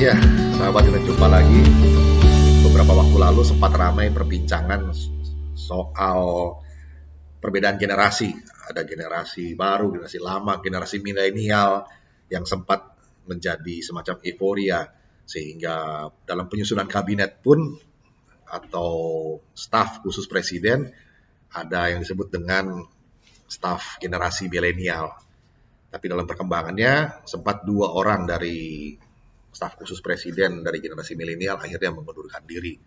Ya, sahabat, kita jumpa lagi. Beberapa waktu lalu sempat ramai perbincangan soal perbedaan generasi. Ada generasi baru, generasi lama, generasi milenial yang sempat menjadi semacam euforia. Sehingga dalam penyusunan kabinet pun atau staf khusus presiden ada yang disebut dengan staf generasi milenial. Tapi dalam perkembangannya sempat 2 orang dari staf khusus presiden dari generasi milenial akhirnya mengundurkan diri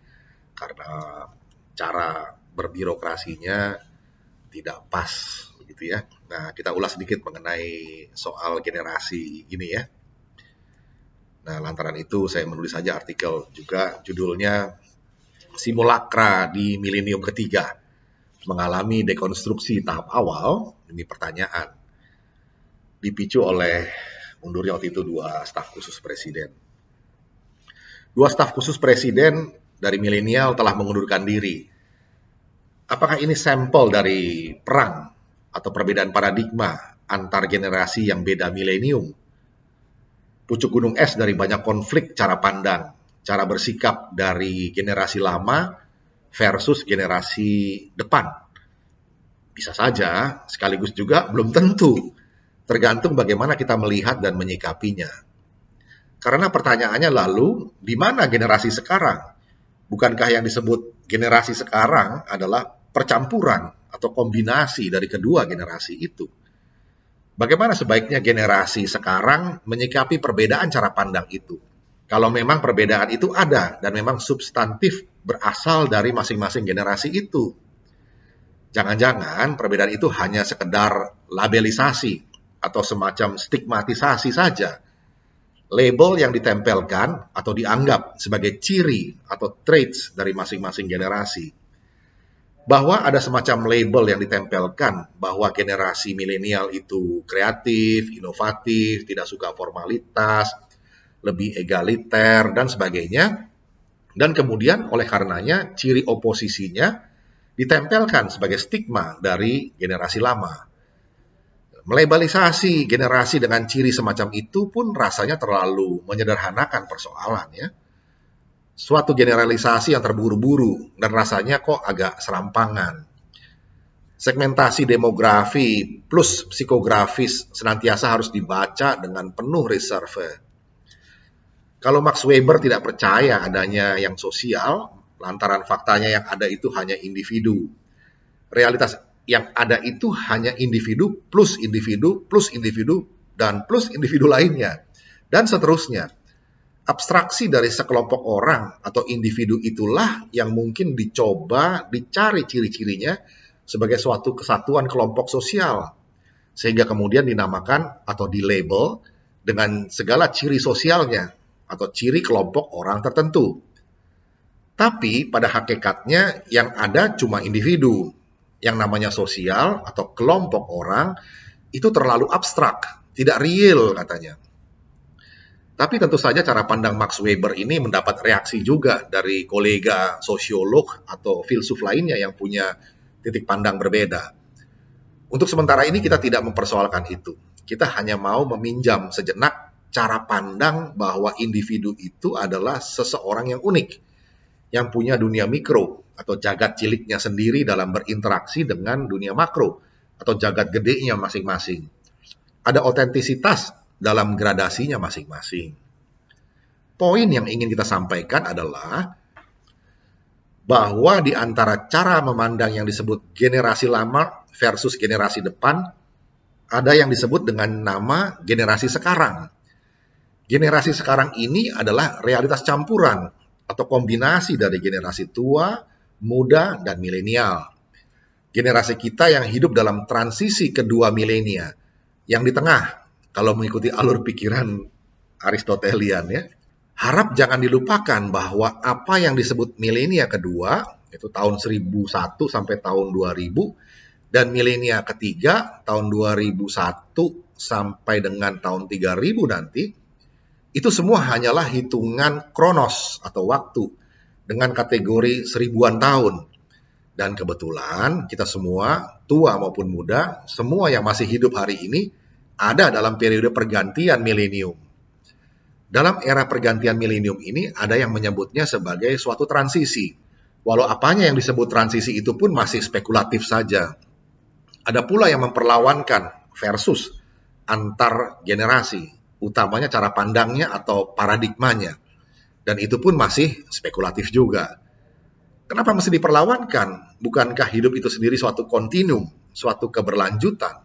karena cara berbirokrasinya tidak pas begitu ya. Nah, kita ulas sedikit mengenai soal generasi ini ya. Nah, lantaran itu saya menulis saja artikel juga judulnya Simulakra di Milenium Ketiga mengalami dekonstruksi tahap awal. Ini pertanyaan dipicu oleh mundurnya waktu itu 2 staf khusus presiden. 2 staf khusus presiden dari milenial telah mengundurkan diri. Apakah ini sampel dari perang atau perbedaan paradigma antar generasi yang beda milenium? Pucuk gunung es dari banyak konflik cara pandang, cara bersikap dari generasi lama versus generasi depan. Bisa saja, sekaligus juga belum tentu. Tergantung bagaimana kita melihat dan menyikapinya. Karena pertanyaannya lalu, di mana generasi sekarang? Bukankah yang disebut generasi sekarang adalah percampuran atau kombinasi dari kedua generasi itu? Bagaimana sebaiknya generasi sekarang menyikapi perbedaan cara pandang itu? Kalau memang perbedaan itu ada dan memang substantif berasal dari masing-masing generasi itu. Jangan-jangan perbedaan itu hanya sekedar labelisasi atau semacam stigmatisasi saja. Label yang ditempelkan atau dianggap sebagai ciri atau traits dari masing-masing generasi. Bahwa ada semacam label yang ditempelkan bahwa generasi milenial itu kreatif, inovatif, tidak suka formalitas, lebih egaliter, dan sebagainya. Dan kemudian oleh karenanya ciri oposisinya ditempelkan sebagai stigma dari generasi lama. Melabalisasi generasi dengan ciri semacam itu pun rasanya terlalu menyederhanakan persoalan ya. Suatu generalisasi yang terburu-buru dan rasanya kok agak serampangan. Segmentasi demografi plus psikografis senantiasa harus dibaca dengan penuh reserve. Kalau Max Weber tidak percaya adanya yang sosial, lantaran faktanya yang ada itu hanya individu. Realitas yang ada itu hanya individu plus individu plus individu dan plus individu lainnya, dan seterusnya. Abstraksi dari sekelompok orang atau individu itulah yang mungkin dicoba dicari ciri-cirinya sebagai suatu kesatuan kelompok sosial, sehingga kemudian dinamakan atau dilabel dengan segala ciri sosialnya atau ciri kelompok orang tertentu. Tapi pada hakikatnya yang ada cuma individu. Yang namanya sosial atau kelompok orang itu terlalu abstrak, tidak real katanya. Tapi tentu saja cara pandang Max Weber ini mendapat reaksi juga dari kolega sosiolog atau filsuf lainnya yang punya titik pandang berbeda. Untuk sementara ini kita tidak mempersoalkan itu. Kita hanya mau meminjam sejenak cara pandang bahwa individu itu adalah seseorang yang unik, yang punya dunia mikro atau jagat ciliknya sendiri dalam berinteraksi dengan dunia makro atau jagat gedenya masing-masing. Ada otentisitas dalam gradasinya masing-masing. Poin yang ingin kita sampaikan adalah bahwa di antara cara memandang yang disebut generasi lama versus generasi depan, ada yang disebut dengan nama generasi sekarang. Generasi sekarang ini adalah realitas campuran atau kombinasi dari generasi tua, muda, dan milenial. Generasi kita yang hidup dalam transisi kedua milenia, yang di tengah, kalau mengikuti alur pikiran Aristotelian ya. Harap jangan dilupakan bahwa apa yang disebut milenia kedua, itu tahun 1001 sampai tahun 2000, dan milenia ketiga, tahun 2001 sampai dengan tahun 3000 nanti, itu semua hanyalah hitungan kronos atau waktu dengan kategori 1000-an tahun. Dan kebetulan kita semua, tua maupun muda, semua yang masih hidup hari ini ada dalam periode pergantian milenium. Dalam era pergantian milenium ini ada yang menyebutnya sebagai suatu transisi. Walau apanya yang disebut transisi itu pun masih spekulatif saja. Ada pula yang memperlawankan versus antar generasi, utamanya cara pandangnya atau paradigmanya. Dan itu pun masih spekulatif juga. Kenapa mesti diperlawankan? Bukankah hidup itu sendiri suatu kontinum, suatu keberlanjutan?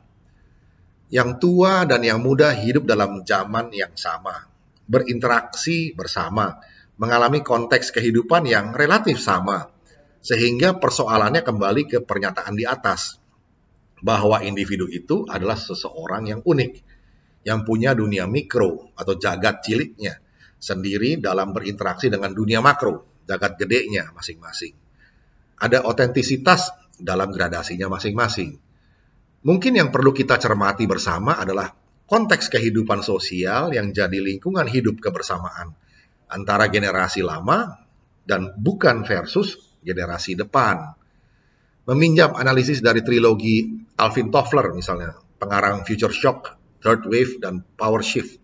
Yang tua dan yang muda hidup dalam zaman yang sama, berinteraksi bersama, mengalami konteks kehidupan yang relatif sama, sehingga persoalannya kembali ke pernyataan di atas, bahwa individu itu adalah seseorang yang unik, yang punya dunia mikro atau jagat ciliknya, sendiri dalam berinteraksi dengan dunia makro, jagat gedenya masing-masing. Ada otentisitas dalam gradasinya masing-masing. Mungkin yang perlu kita cermati bersama adalah konteks kehidupan sosial yang jadi lingkungan hidup kebersamaan antara generasi lama dan bukan versus generasi depan. Meminjam analisis dari trilogi Alvin Toffler misalnya, pengarang Future Shock, Third Wave, dan Power Shift,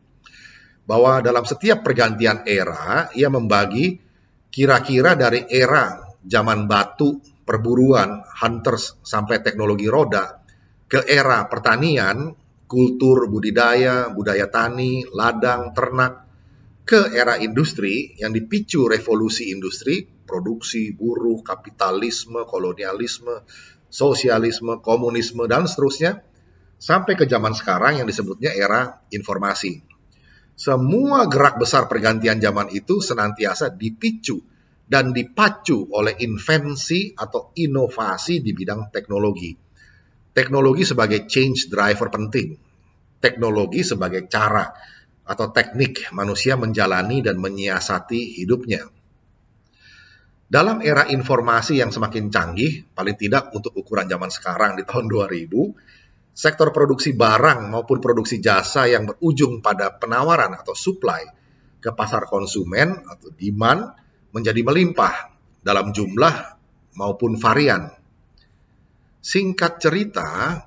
bahwa dalam setiap pergantian era, ia membagi kira-kira dari era zaman batu, perburuan, hunters, sampai teknologi roda, ke era pertanian, kultur budidaya, budaya tani, ladang, ternak, ke era industri yang dipicu revolusi industri, produksi, buruh, kapitalisme, kolonialisme, sosialisme, komunisme, dan seterusnya, sampai ke zaman sekarang yang disebutnya era informasi. Semua gerak besar pergantian zaman itu senantiasa dipicu dan dipacu oleh invensi atau inovasi di bidang teknologi. Teknologi sebagai change driver penting. Teknologi sebagai cara atau teknik manusia menjalani dan menyiasati hidupnya. Dalam era informasi yang semakin canggih, paling tidak untuk ukuran zaman sekarang di tahun 2000, sektor produksi barang maupun produksi jasa yang berujung pada penawaran atau supply ke pasar konsumen atau demand menjadi melimpah dalam jumlah maupun varian. Singkat cerita,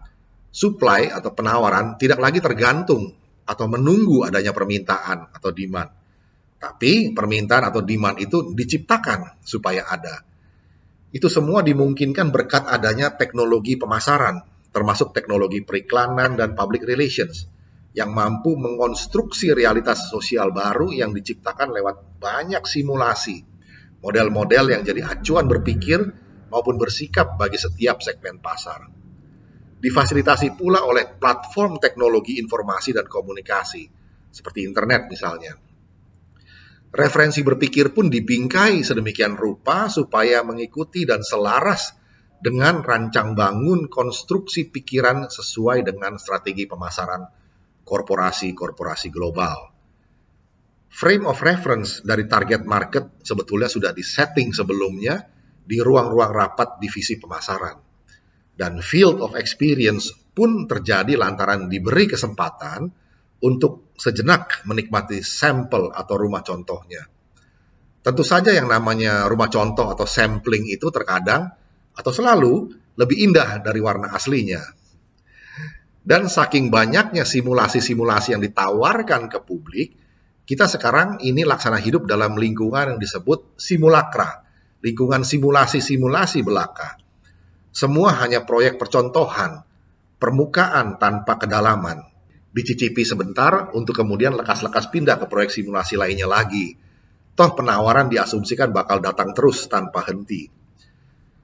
supply atau penawaran tidak lagi tergantung atau menunggu adanya permintaan atau demand. Tapi permintaan atau demand itu diciptakan supaya ada. Itu semua dimungkinkan berkat adanya teknologi pemasaran, termasuk teknologi periklanan dan public relations, yang mampu mengonstruksi realitas sosial baru yang diciptakan lewat banyak simulasi, model-model yang jadi acuan berpikir maupun bersikap bagi setiap segmen pasar. Difasilitasi pula oleh platform teknologi informasi dan komunikasi, seperti internet misalnya. Referensi berpikir pun dibingkai sedemikian rupa supaya mengikuti dan selaras dengan rancang bangun konstruksi pikiran sesuai dengan strategi pemasaran korporasi-korporasi global. Frame of reference dari target market sebetulnya sudah disetting sebelumnya di ruang-ruang rapat divisi pemasaran. Dan field of experience pun terjadi lantaran diberi kesempatan untuk sejenak menikmati sampel atau rumah contohnya. Tentu saja yang namanya rumah contoh atau sampling itu terkadang atau selalu lebih indah dari warna aslinya. Dan saking banyaknya simulasi-simulasi yang ditawarkan ke publik, kita sekarang ini laksana hidup dalam lingkungan yang disebut simulakra, lingkungan simulasi-simulasi belaka. Semua hanya proyek percontohan, permukaan tanpa kedalaman. Dicicipi sebentar untuk kemudian lekas-lekas pindah ke proyek simulasi lainnya lagi. Toh penawaran diasumsikan bakal datang terus tanpa henti.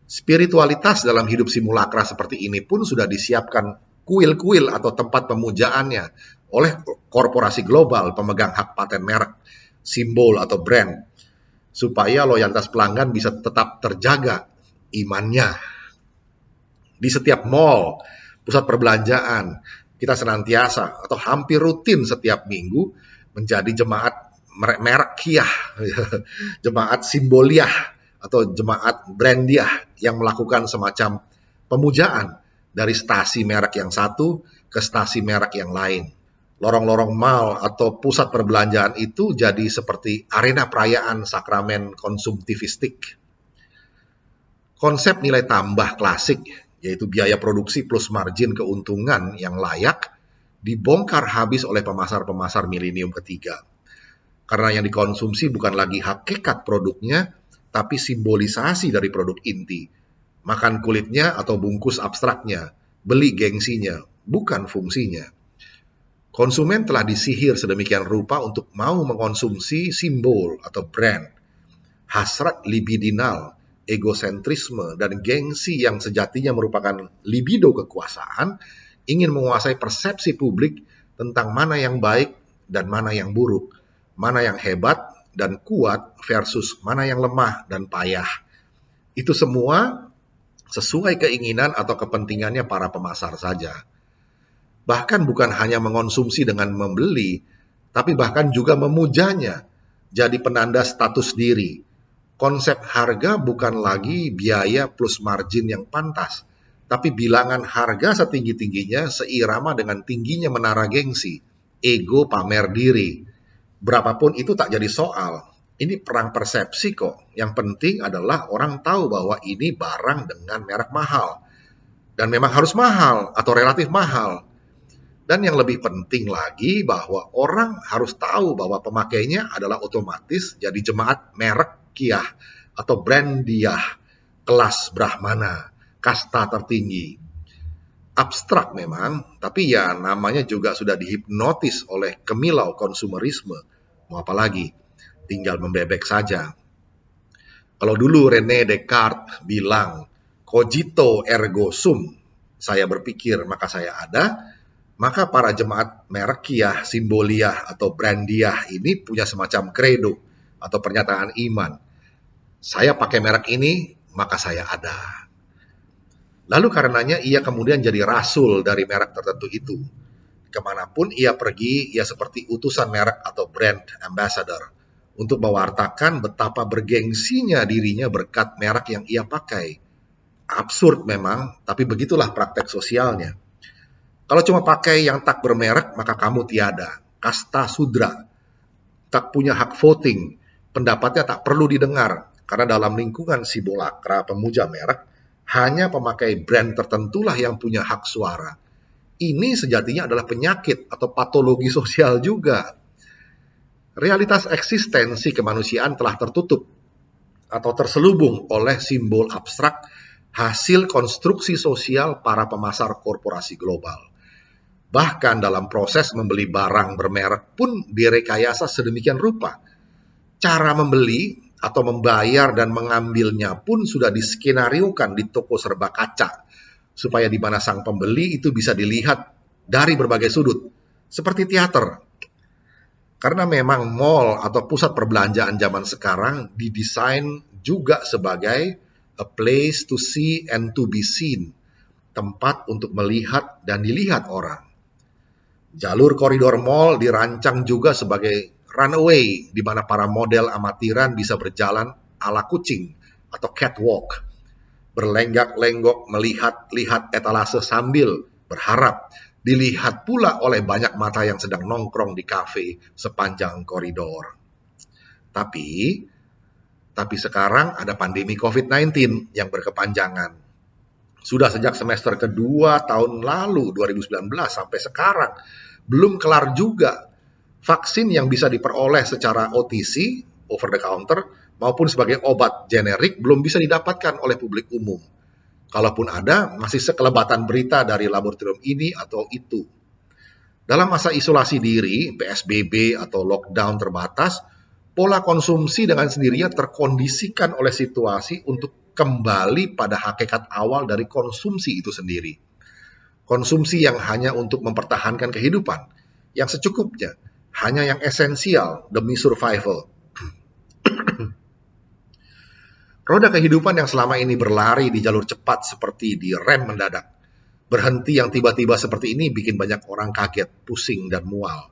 Spiritualitas dalam hidup simulakra seperti ini pun sudah disiapkan kuil-kuil atau tempat pemujaannya oleh korporasi global pemegang hak paten merek, simbol atau brand, supaya loyalitas pelanggan bisa tetap terjaga imannya. Di setiap mall, pusat perbelanjaan, kita senantiasa atau hampir rutin setiap minggu menjadi jemaat merkiah, jemaat simboliah atau jemaat brandiah yang melakukan semacam pemujaan dari stasi merek yang satu ke stasi merek yang lain. Lorong-lorong mall atau pusat perbelanjaan itu jadi seperti arena perayaan sakramen konsumtivistik. Konsep nilai tambah klasik, yaitu biaya produksi plus margin keuntungan yang layak, dibongkar habis oleh pemasar-pemasar milenium ketiga. Karena yang dikonsumsi bukan lagi hakikat produknya, tapi simbolisasi dari produk inti. Makan kulitnya atau bungkus abstraknya, beli gengsinya, bukan fungsinya. Konsumen telah disihir sedemikian rupa untuk mau mengkonsumsi simbol atau brand. Hasrat libidinal, egosentrisme, dan gengsi yang sejatinya merupakan libido kekuasaan, ingin menguasai persepsi publik tentang mana yang baik dan mana yang buruk, mana yang hebat dan kuat versus mana yang lemah dan payah. Itu semua sesuai keinginan atau kepentingannya para pemasar saja. Bahkan bukan hanya mengonsumsi dengan membeli, tapi bahkan juga memujanya, jadi penanda status diri. Konsep harga bukan lagi biaya plus margin yang pantas, tapi bilangan harga setinggi-tingginya seirama dengan tingginya menara gengsi, ego pamer diri. Berapapun itu tak jadi soal. Ini perang persepsi kok. Yang penting adalah orang tahu bahwa ini barang dengan merek mahal. Dan memang harus mahal atau relatif mahal. Dan yang lebih penting lagi bahwa orang harus tahu bahwa pemakainya adalah otomatis jadi jemaat merek Kiyah atau brand Diyah, kelas Brahmana, kasta tertinggi. Abstrak memang, tapi ya namanya juga sudah dihipnotis oleh kemilau konsumerisme. Mau apa lagi? Tinggal membebek saja. Kalau dulu René Descartes bilang, cogito ergo sum, saya berpikir maka saya ada, maka para jemaat merek Kiyah, Simboliyah, atau Brandiyah ini punya semacam kredo atau pernyataan iman. Saya pakai merek ini, maka saya ada. Lalu karenanya ia kemudian jadi rasul dari merek tertentu itu. Kemanapun ia pergi, ia seperti utusan merek atau brand ambassador untuk mewartakan betapa bergengsinya dirinya berkat merek yang ia pakai. Absurd memang, tapi begitulah praktek sosialnya. Kalau cuma pakai yang tak bermerek, maka kamu tiada. Kasta sudra. Tak punya hak voting. Pendapatnya tak perlu didengar. Karena dalam lingkungan simulakra pemuja merek, hanya pemakai brand tertentulah yang punya hak suara. Ini sejatinya adalah penyakit atau patologi sosial juga. Realitas eksistensi kemanusiaan telah tertutup atau terselubung oleh simbol abstrak hasil konstruksi sosial para pemasar korporasi global. Bahkan dalam proses membeli barang bermerek pun direkayasa sedemikian rupa. Cara membeli atau membayar dan mengambilnya pun sudah diskenariokan di toko serba kaca, supaya di mana sang pembeli itu bisa dilihat dari berbagai sudut, seperti teater. Karena memang mall atau pusat perbelanjaan zaman sekarang didesain juga sebagai a place to see and to be seen, tempat untuk melihat dan dilihat orang. Jalur koridor mall dirancang juga sebagai runway di mana para model amatiran bisa berjalan ala kucing atau catwalk, berlenggak-lenggok melihat-lihat etalase sambil berharap dilihat pula oleh banyak mata yang sedang nongkrong di kafe sepanjang koridor. Tapi sekarang ada pandemi COVID-19 yang berkepanjangan. Sudah sejak semester kedua tahun lalu 2019 sampai sekarang belum kelar juga. Vaksin yang bisa diperoleh secara OTC, over the counter, maupun sebagai obat generik belum bisa didapatkan oleh publik umum. Kalaupun ada, masih sekelebatan berita dari laboratorium ini atau itu. Dalam masa isolasi diri, PSBB atau lockdown terbatas, pola konsumsi dengan sendirinya terkondisikan oleh situasi untuk kembali pada hakikat awal dari konsumsi itu sendiri. Konsumsi yang hanya untuk mempertahankan kehidupan, yang secukupnya, hanya yang esensial demi survival. Roda kehidupan yang selama ini berlari di jalur cepat seperti direm mendadak. Berhenti yang tiba-tiba seperti ini bikin banyak orang kaget, pusing, dan mual.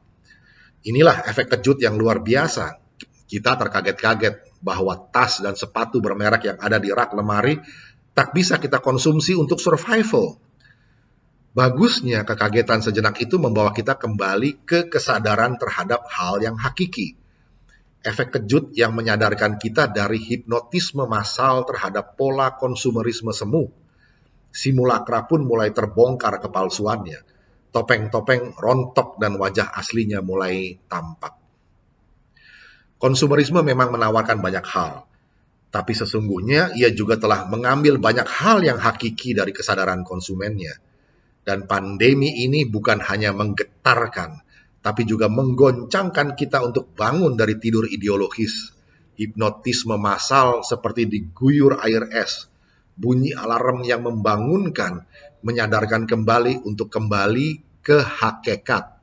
Inilah efek kejut yang luar biasa. Kita terkaget-kaget bahwa tas dan sepatu bermerek yang ada di rak lemari tak bisa kita konsumsi untuk survival. Bagusnya kekagetan sejenak itu membawa kita kembali ke kesadaran terhadap hal yang hakiki. Efek kejut yang menyadarkan kita dari hipnotisme massal terhadap pola konsumerisme semu. Simulakra pun mulai terbongkar kepalsuannya. Topeng-topeng rontok dan wajah aslinya mulai tampak. Konsumerisme memang menawarkan banyak hal, tapi sesungguhnya ia juga telah mengambil banyak hal yang hakiki dari kesadaran konsumennya. Dan pandemi ini bukan hanya menggetarkan, tapi juga menggoncangkan kita untuk bangun dari tidur ideologis. Hipnotisme massal seperti diguyur air es, bunyi alarm yang membangunkan, menyadarkan kembali untuk kembali ke hakikat.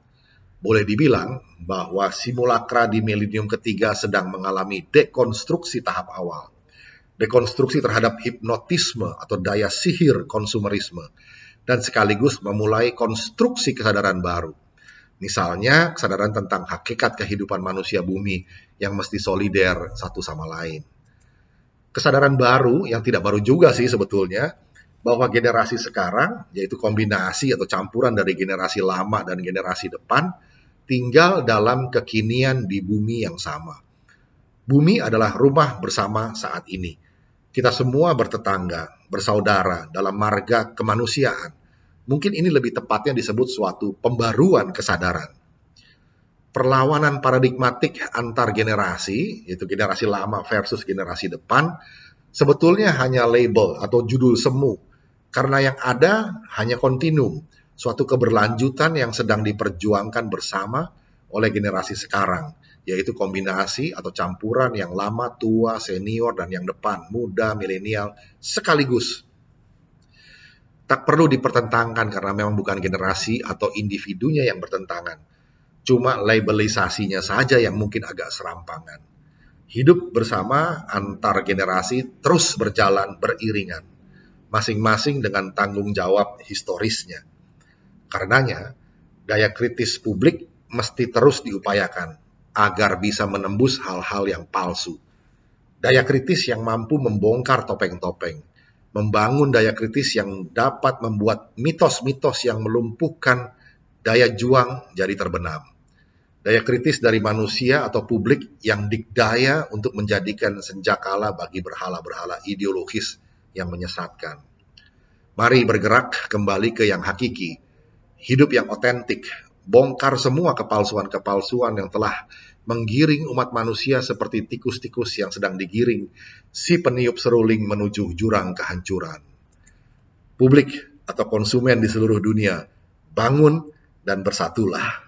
Boleh dibilang bahwa simulakra di milenium ketiga sedang mengalami dekonstruksi tahap awal. Dekonstruksi terhadap hipnotisme atau daya sihir konsumerisme, dan sekaligus memulai konstruksi kesadaran baru. Misalnya, kesadaran tentang hakikat kehidupan manusia bumi yang mesti solider satu sama lain. Kesadaran baru, yang tidak baru juga sih sebetulnya, bahwa generasi sekarang, yaitu kombinasi atau campuran dari generasi lama dan generasi depan, tinggal dalam kekinian di bumi yang sama. Bumi adalah rumah bersama saat ini. Kita semua bertetangga, bersaudara dalam marga kemanusiaan. Mungkin ini lebih tepatnya disebut suatu pembaruan kesadaran. Perlawanan paradigmatik antar generasi, yaitu generasi lama versus generasi depan, sebetulnya hanya label atau judul semu, karena yang ada hanya kontinum, suatu keberlanjutan yang sedang diperjuangkan bersama oleh generasi sekarang, yaitu kombinasi atau campuran yang lama, tua, senior, dan yang depan, muda, milenial, sekaligus. Tak perlu dipertentangkan karena memang bukan generasi atau individunya yang bertentangan. Cuma labelisasinya saja yang mungkin agak serampangan. Hidup bersama antar generasi terus berjalan beriringan, masing-masing dengan tanggung jawab historisnya. Karenanya, daya kritis publik mesti terus diupayakan agar bisa menembus hal-hal yang palsu. Daya kritis yang mampu membongkar topeng-topeng, membangun daya kritis yang dapat membuat mitos-mitos yang melumpuhkan daya juang jadi terbenam. Daya kritis dari manusia atau publik yang dikdaya untuk menjadikan senjakala bagi berhala-berhala ideologis yang menyesatkan. Mari bergerak kembali ke yang hakiki, hidup yang otentik, bongkar semua kepalsuan-kepalsuan yang telah menggiring umat manusia seperti tikus-tikus yang sedang digiring si peniup seruling menuju jurang kehancuran. Publik atau konsumen di seluruh dunia, bangun dan bersatulah.